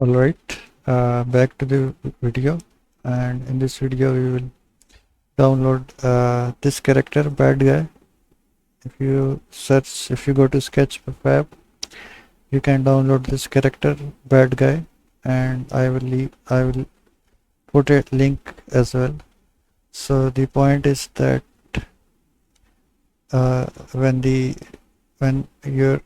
Alright, back to the video, and in this video we will download this character bad guy. If you go to Sketchfab, you can download this character bad guy, and I will put a link as well. So the point is that uh, when the when your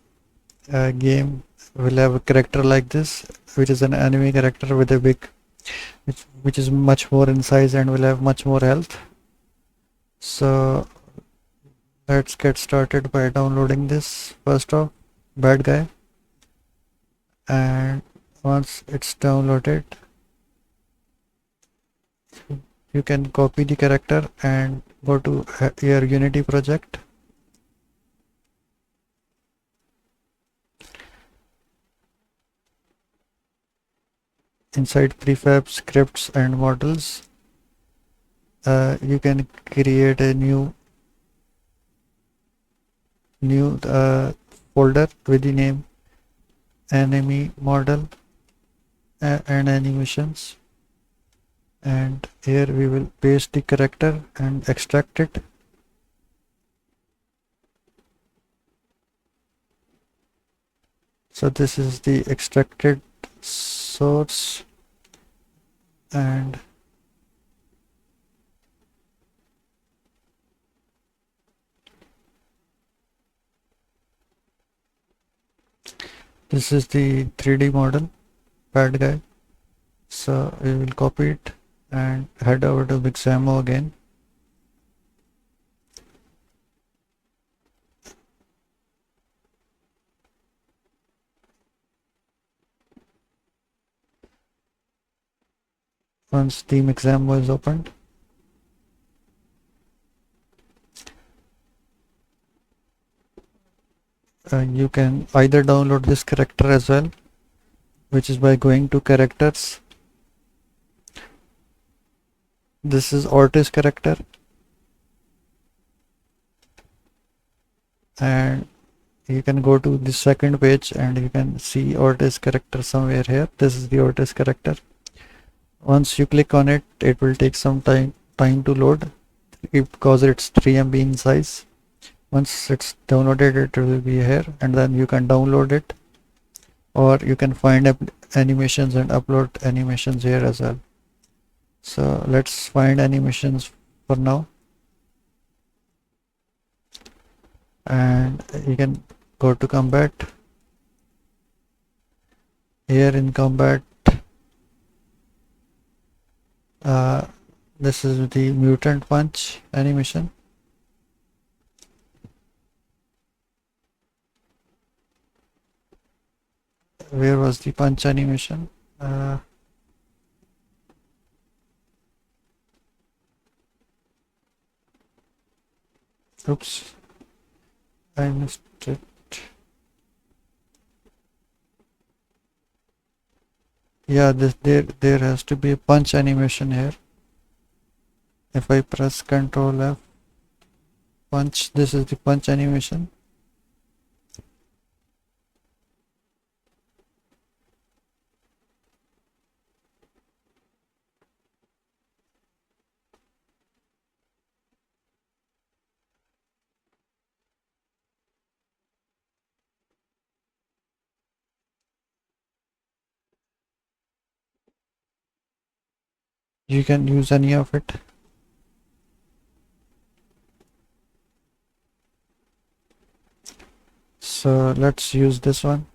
game will have a character like this, which is an enemy character with a big which is much more in size and will have much more health. So let's get started by downloading this first off, bad guy, and once it's downloaded you can copy the character and go to your Unity project. Inside prefab scripts and models, you can create a new folder with the name enemy model and animations, and here we will paste the character and extract it. So this is the extracted source, and this is the 3D model bad guy. So we will copy it and head over to Mixamo again. Once the Mixamo is opened, you can either download this character as well, which is by going to characters. This is artist character, and you can go to the second page and you can see artist character somewhere here. This is the artist character. Once you click on it, it will take some time to load because it's 3 MB in size. Once it's downloaded, it will be here, and then you can download it, or you can find animations and upload animations here as well. So let's find animations for now, and you can go to combat. Here in combat, this is the mutant punch animation. Where was the punch animation? Oops, I missed it. Yeah, there has to be a punch animation here. If I press Ctrl F, punch, this is the punch animation. You can use any of it. So let's use this one.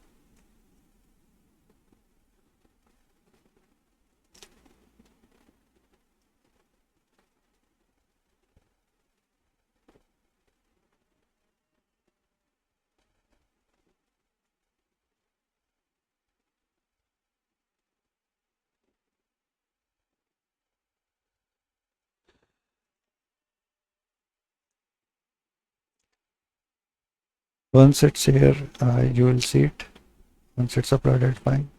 Once it's here, you will see it. Once it's uploaded, fine.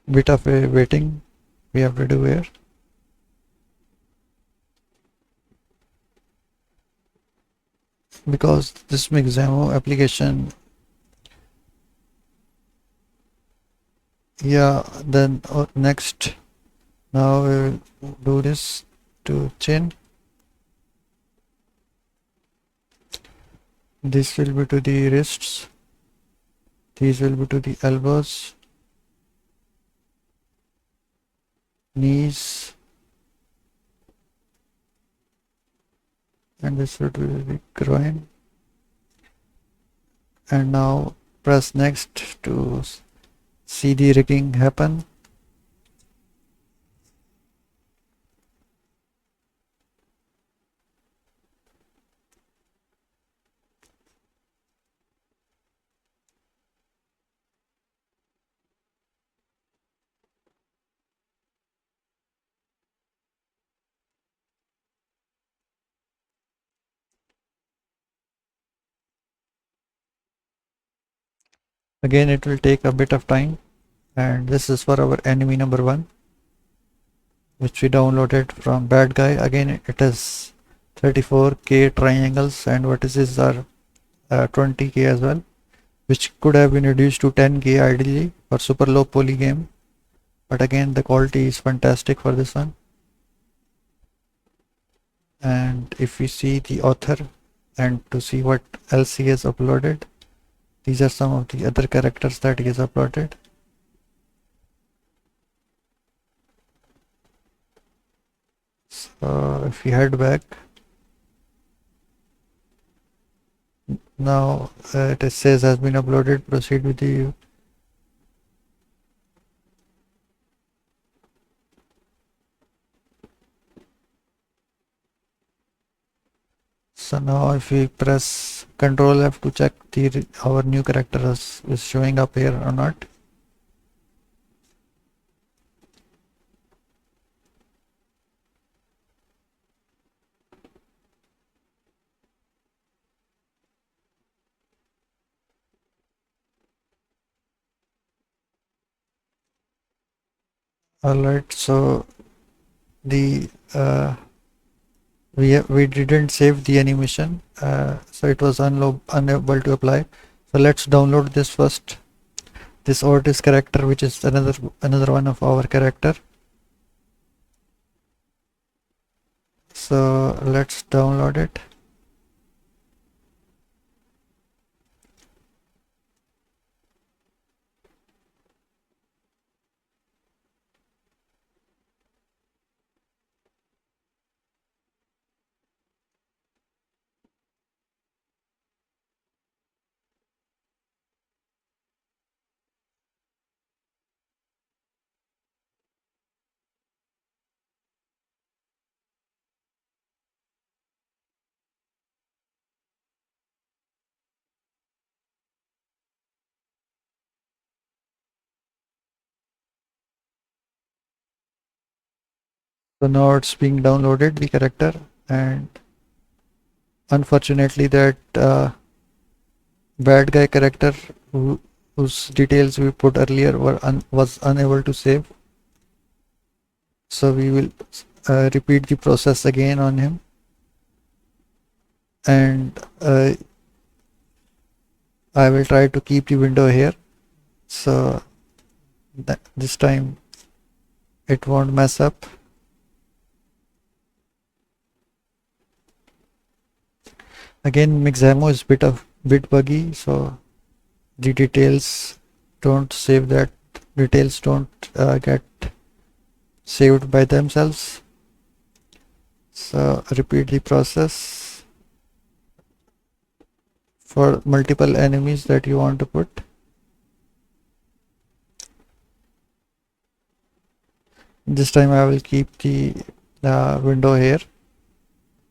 Bit of a waiting we have to do here. Because this Mixamo application Yeah, then next, now we will do this to chin. This will be to the wrists. These will be to the elbows, knees, and this will be the groin. And now press next to see the rigging happen. Again, it will take a bit of time, and this is for our enemy number 1, which we downloaded from bad guy. Again, it has 34k triangles, and vertices are 20k as well, which could have been reduced to 10k ideally for super low poly game, but again the quality is fantastic for this one. And if we see the author and to see what else he has uploaded, these are some of the other characters that he has uploaded. So if we head back, now it says has been uploaded, proceed with the So now if we press Ctrl F to check our new character is showing up here or not. Alright, so the we didn't save the animation, so it was unable to apply. So let's download this first, this Otis character, which is another one of our character. So let's download it. So now it's being downloaded, the character, and unfortunately that bad guy character whose details we put earlier was unable to save. So we will repeat the process again on him, and I will try to keep the window here, so that this time it won't mess up. Again, Mixamo is bit buggy, so the details don't save that. Details don't get saved by themselves. So repeat the process for multiple enemies that you want to put. This time I will keep the window here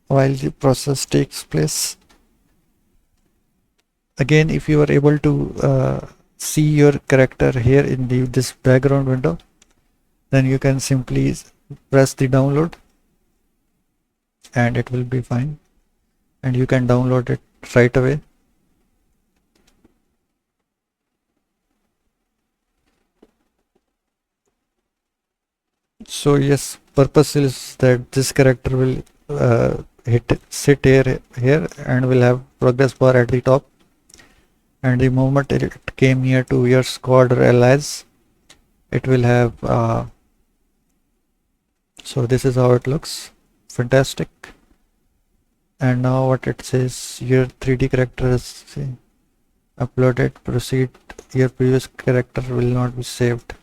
while the process takes place. Again, if you are able to see your character here in this background window, then you can simply press the download and it will be fine, and you can download it right away. So yes, purpose is that this character will sit here and will have progress bar at the top, and the moment it came near to your squad or allies, it will have so this is how it looks. Fantastic. And now what it says, your 3D character is uploaded, proceed, your previous character will not be saved.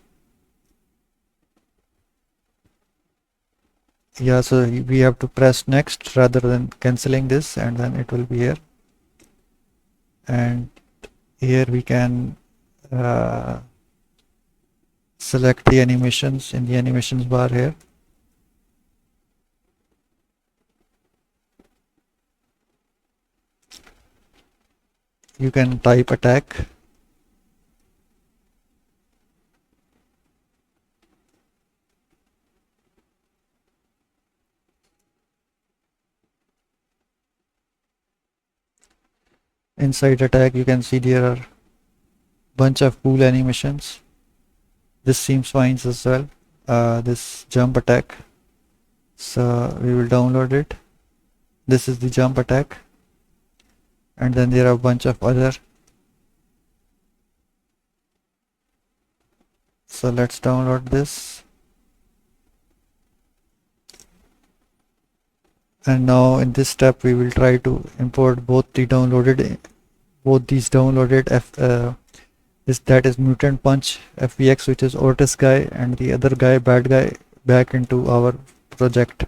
Yeah, so we have to press next rather than cancelling this, and then it will be here. And here we can select the animations in the animations bar here. You can type attack. Inside attack you can see there are bunch of cool animations. This seems fine as well. This jump attack, so we will download it. This is the jump attack, and then there are a bunch of other. So let's download this. And now in this step we will try to import both these downloaded that is Mutant Punch FBX, which is Otis guy, and the other guy, bad guy, back into our project.